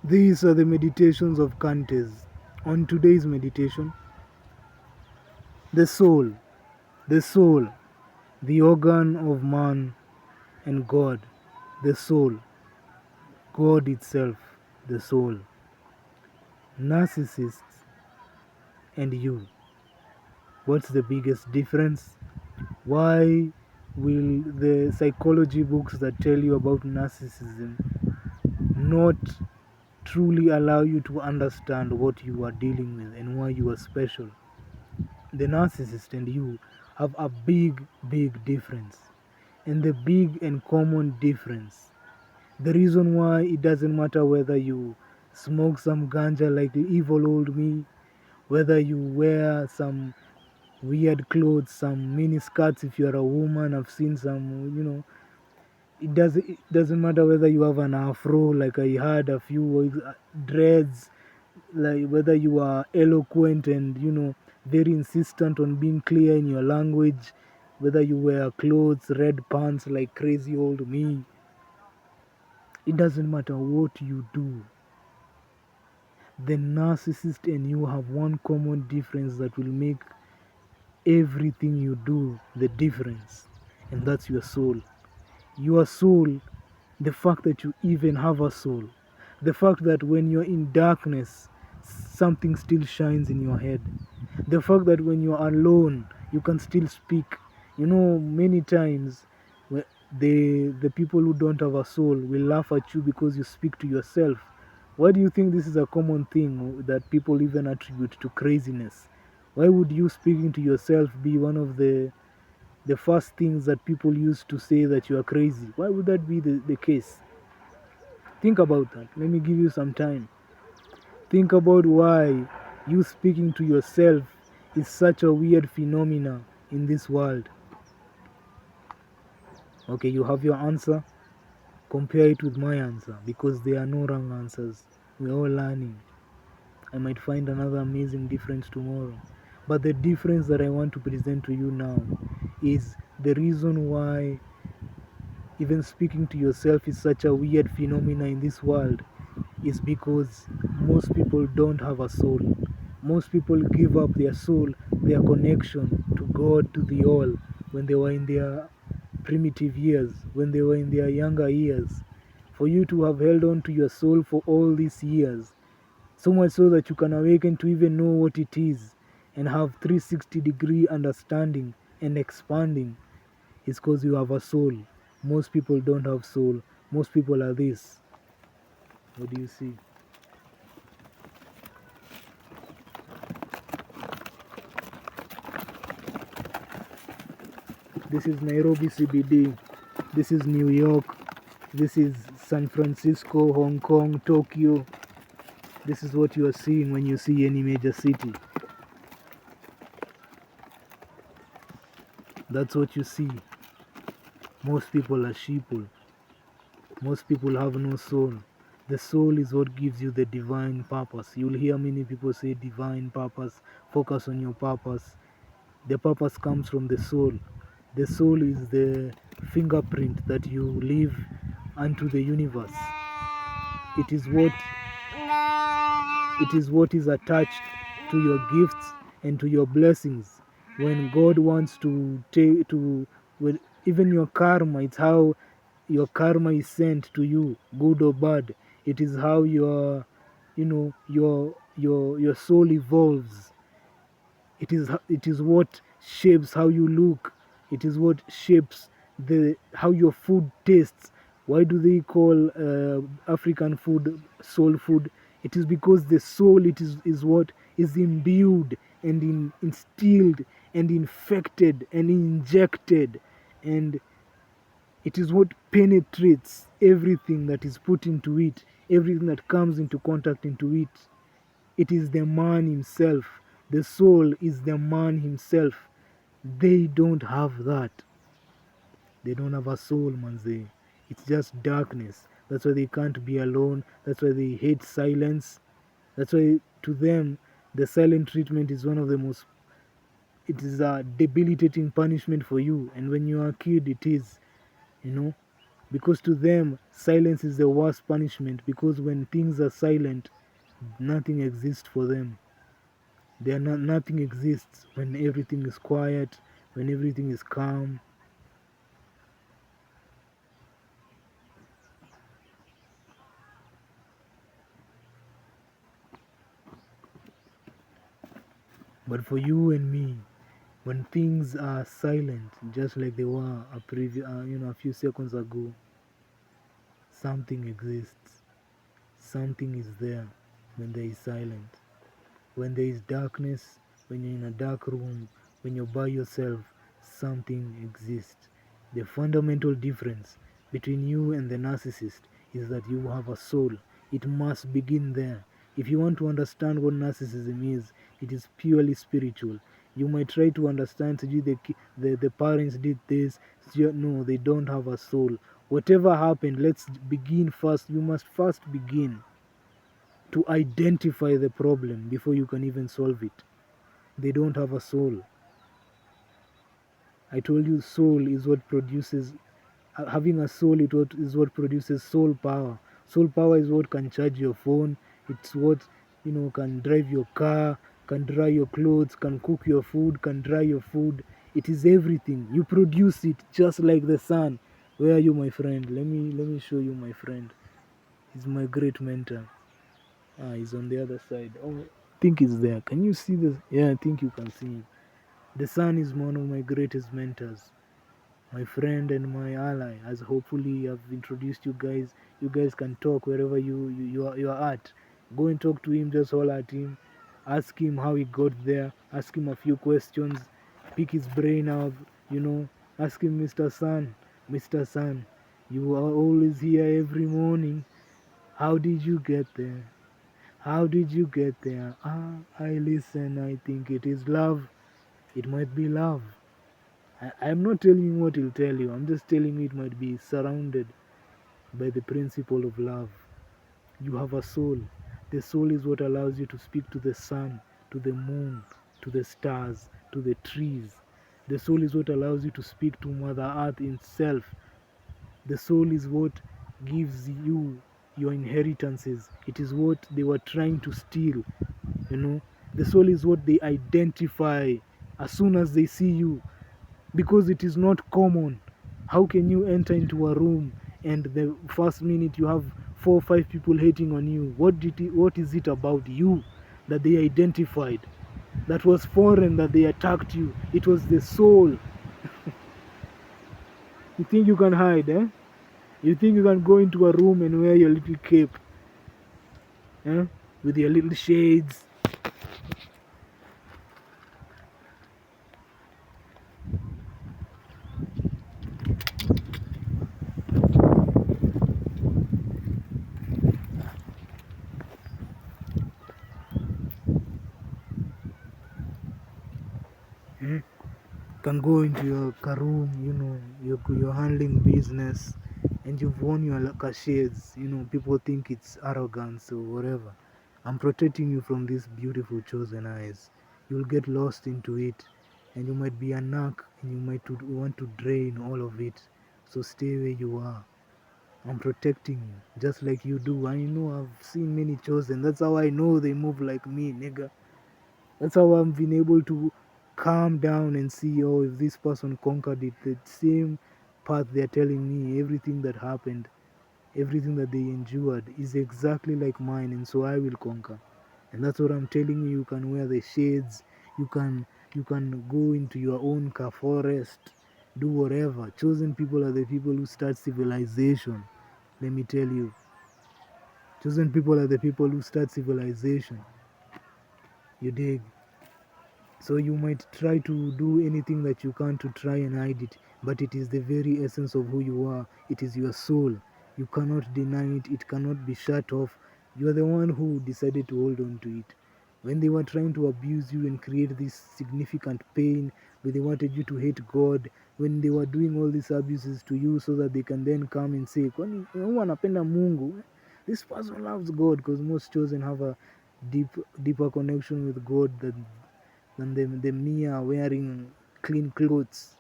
These are the meditations of Kantes. On today's meditation, the soul, the soul, the organ of man and God, the soul, God itself, the soul, narcissists and you. What's the biggest difference? Why will the psychology books that tell you about narcissism not truly allow you to understand what you are dealing with and why you are special? The narcissist and you have a big difference. And the big and common difference, the reason why it doesn't matter whether you smoke some ganja like the evil old me, whether you wear some weird clothes, some mini skirts if you're a woman. I've seen some, it doesn't matter whether you have an afro like I had a few dreads, like whether you are eloquent and very insistent on being clear in your language, whether you wear clothes, red pants like crazy old me. It doesn't matter what you do. The narcissist and you have one common difference that will make everything you do the difference, and that's your soul. Your soul, the fact that you even have a soul, the fact that when you're in darkness, something still shines in your head, the fact that when you're alone, you can still speak. Many times the people who don't have a soul will laugh at you because you speak to yourself. Why do you think this is a common thing that people even attribute to craziness? Why would you speaking to yourself be one of the first things that people use to say that you are crazy? Why would that be the case? Think about that. Let me give you some time. Think about why you speaking to yourself is such a weird phenomena in this world. Okay, you have your answer. Compare it with my answer because there are no wrong answers. We're all learning. I might find another amazing difference tomorrow. But the difference that I want to present to you now is the reason why even speaking to yourself is such a weird phenomena in this world is because most people don't have a soul. Most people give up their soul, their connection to God, to the all, when they were in their primitive years, when they were in their younger years. For you to have held on to your soul for all these years, so much so that you can awaken to even know what it is and have 360-degree understanding and expanding, is because you have a soul. Most people don't have soul. Most people are this. What do you see? This is Nairobi CBD. This is New York. This is San Francisco, Hong Kong, Tokyo. This is what you are seeing when you see any major city. That's what you see. Most people are sheeple. Most people have no soul. The soul is what gives you the divine purpose. You'll hear many people say divine purpose, focus on your purpose. The purpose comes from the soul. The soul is the fingerprint that you leave unto the universe. It is what is attached to your gifts and to your blessings. When God wants to take to when even your karma, it's how your karma is sent to you, good or bad. It is how your soul evolves. It is what shapes how you look. It is what shapes the how your food tastes. Why do they call African food soul food? It is because the soul is what is imbued and instilled and infected and injected, and it is what penetrates everything that is put into it, everything that comes into contact into it. It is the man himself. The soul is the man himself. They don't have that. They don't have a soul, manze. It's just darkness. That's why they can't be alone. That's why they hate silence. That's why to them the silent treatment is one of the most, it is a debilitating punishment for you. And when you are a kid, it is, you know. because to them silence is the worst punishment, because when things are silent, nothing exists for them. Nothing exists when everything is quiet, when everything is calm. But for you and me, when things are silent, just like they were a few seconds ago, something exists. Something is there when there is silence. When there is darkness, when you're in a dark room, when you're by yourself, something exists. The fundamental difference between you and the narcissist is that you have a soul. It must begin there. If you want to understand what narcissism is, it is purely spiritual. You might try to understand, the parents did this. No, they don't have a soul. Whatever happened, let's begin first. You must first begin to identify the problem before you can even solve it. They don't have a soul. I told you, soul is what produces, having a soul is what produces soul power. Soul power is what can charge your phone. It's what, can drive your car, can dry your clothes, can cook your food, can dry your food. It is everything. You produce it just like the sun. Where are you, my friend? Let me show you, my friend. He's my great mentor. He's on the other side. Oh, I think he's there. Can you see this? Yeah, I think you can see him. The sun is one of my greatest mentors, my friend and my ally. As hopefully I've introduced you guys. You guys can talk wherever you are at. Go and talk to him. Just holler at him. Ask him how he got there. Ask him a few questions. Pick his brain up. You know. Ask him, Mr. Sun. Mr. Sun, you are always here every morning. How did you get there? How did you get there? I listen. I think it is love. It might be love. I'm not telling you what he'll tell you. I'm just telling you it might be surrounded by the principle of love. You have a soul. The soul is what allows you to speak to the sun, to the moon, to the stars, to the trees. The soul is what allows you to speak to Mother Earth itself. The soul is what gives you your inheritances. It is what they were trying to steal. You know, the soul is what they identify as soon as they see you, because it is not common. How can you enter into a room and the first minute you have 4 or 5 people hating on you? What is it about you that they identified that was foreign, that they attacked you? It was the soul. You think you can hide, eh? You think you can go into a room and wear your little cape, eh? With your little shades. Eh? Can go into your car room, you're handling business, and you've worn your shades. People think it's arrogance or whatever. I'm protecting you from these beautiful chosen eyes. You'll get lost into it, and you might be a narc, and you might want to drain all of it. So stay where you are. I'm protecting you, just like you do. I know, I've seen many chosen. That's how I know they move like me, nigga. That's how I've been able to calm down and see, oh, if this person conquered it, the same path they're telling me, everything that happened, everything that they endured is exactly like mine, and so I will conquer. And that's what I'm telling you. You can wear the shades, you can go into your own car forest, do whatever. Chosen people are the people who start civilization. Let me tell you, chosen people are the people who start civilization. You dig? So you might try to do anything that you can to try and hide it, but it is the very essence of who you are. It is your soul. You cannot deny it. It cannot be shut off. You are the one who decided to hold on to it. When they were trying to abuse you and create this significant pain, when they wanted you to hate God, when they were doing all these abuses to you so that they can then come and say, "Kwani huyu anapenda Mungu?" This person loves God, because most chosen have a deeper connection with God than the mere wearing clean clothes.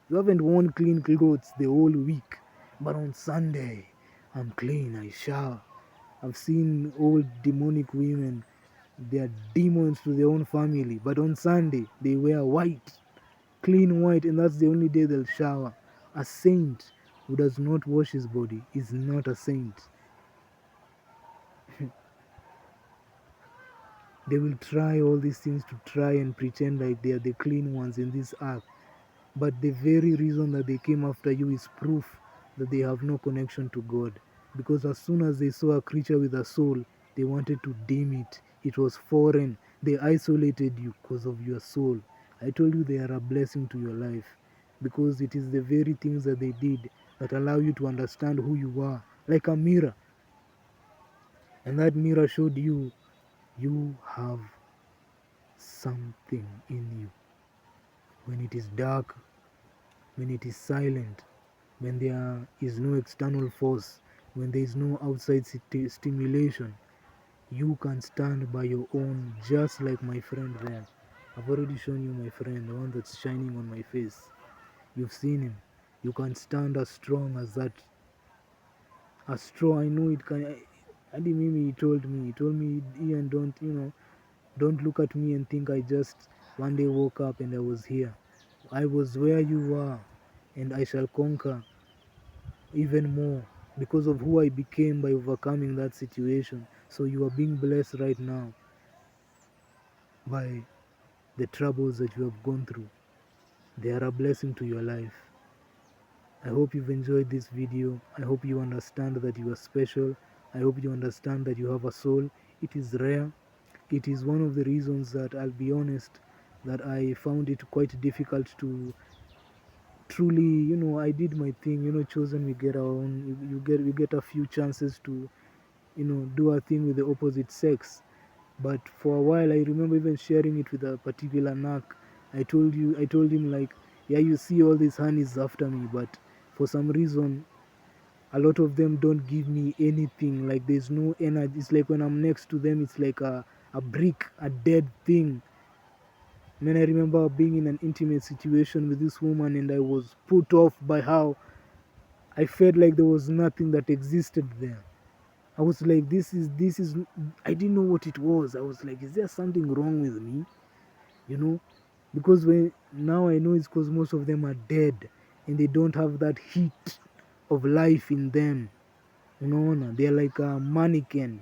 You haven't worn clean clothes the whole week. But on Sunday, I'm clean, I shower. I've seen old demonic women, they are demons to their own family, but on Sunday, they wear white, clean white, and that's the only day they'll shower. A saint who does not wash his body is not a saint. They will try all these things to try and pretend like they are the clean ones in this earth. But the very reason that they came after you is proof that they have no connection to God. Because as soon as they saw a creature with a soul, they wanted to dim it. It was foreign. They isolated you because of your soul. I told you they are a blessing to your life. Because it is the very things that they did that allow you to understand who you are. Like a mirror. And that mirror showed you you have something in you. When it is dark, when it is silent, when there is no external force, when there is no outside stimulation, you can stand by your own, just like my friend there. I've already shown you my friend, the one that's shining on my face. You've seen him. You can stand as strong as that. As strong, I know it can. Adi Mimi, he told me, Ian, don't look at me and think I just one day woke up and I was here. I was where you are, and I shall conquer even more because of who I became by overcoming that situation. So you are being blessed right now by the troubles that you have gone through. They are a blessing to your life. I hope you've enjoyed this video. I hope you understand that you are special. I hope you understand that you have a soul. It is rare. It is one of the reasons that, I'll be honest, that I found it quite difficult to truly, I did my thing, chosen, we get our own, we get a few chances to, do a thing with the opposite sex. But for a while, I remember even sharing it with a particular narc. I told him, like, yeah, you see all these honeys after me, but for some reason, a lot of them don't give me anything. Like, there's no energy. It's like when I'm next to them, it's like a brick, a dead thing. And then I remember being in an intimate situation with this woman, and I was put off by how I felt like there was nothing that existed there. I was like, this is, I didn't know what it was. I was like, is there something wrong with me? You know? Because now I know it's because most of them are dead and they don't have that heat of life in them. They're like a mannequin,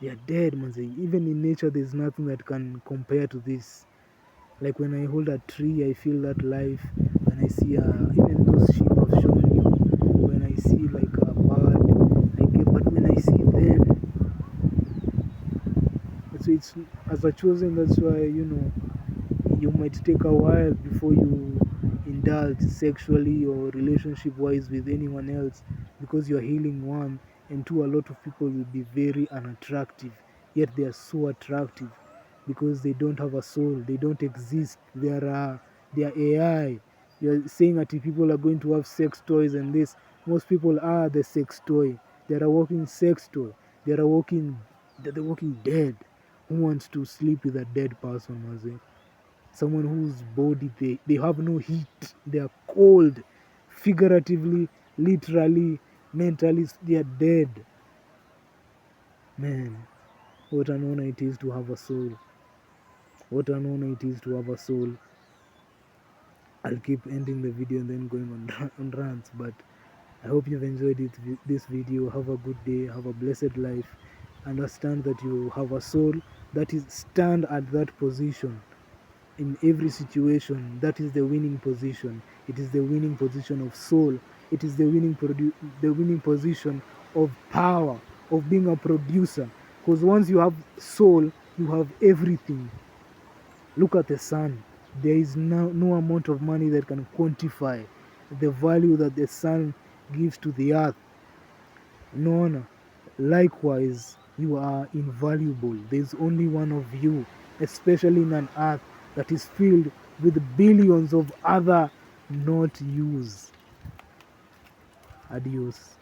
they are dead, man. Even in nature, there's nothing that can compare to this. Like when I hold a tree, I feel that life. When I see even those sheep I've shown you, when I see like a bird, I get. But when I see them, so it's as a chosen. That's why you might take a while before you indulge sexually or relationship wise with anyone else because you're healing one, and two, a lot of people will be very unattractive, yet they are so attractive because they don't have a soul, they don't exist, they are AI. You're saying that if people are going to have sex toys and this, most people are the sex toy. They're a walking sex toy. They're the walking dead. Who wants to sleep with a dead person, Mazi? Someone whose body, they have no heat, they are cold, figuratively, literally, mentally, they are dead. Man, what an honor it is to have a soul. What an honor it is to have a soul. I'll keep ending the video and then going on rants, but I hope you've enjoyed this video. Have a good day, have a blessed life. Understand that you have a soul, that is, stand at that position in every situation. That is the winning position. It is the winning position of soul. It is the winning position of power, of being a producer. Because once you have soul, you have everything. Look at the sun. There is no amount of money that can quantify the value that the sun gives to the earth. No. Likewise, you are invaluable. There's only one of you, especially in an earth that is filled with billions of other not yous. Adios.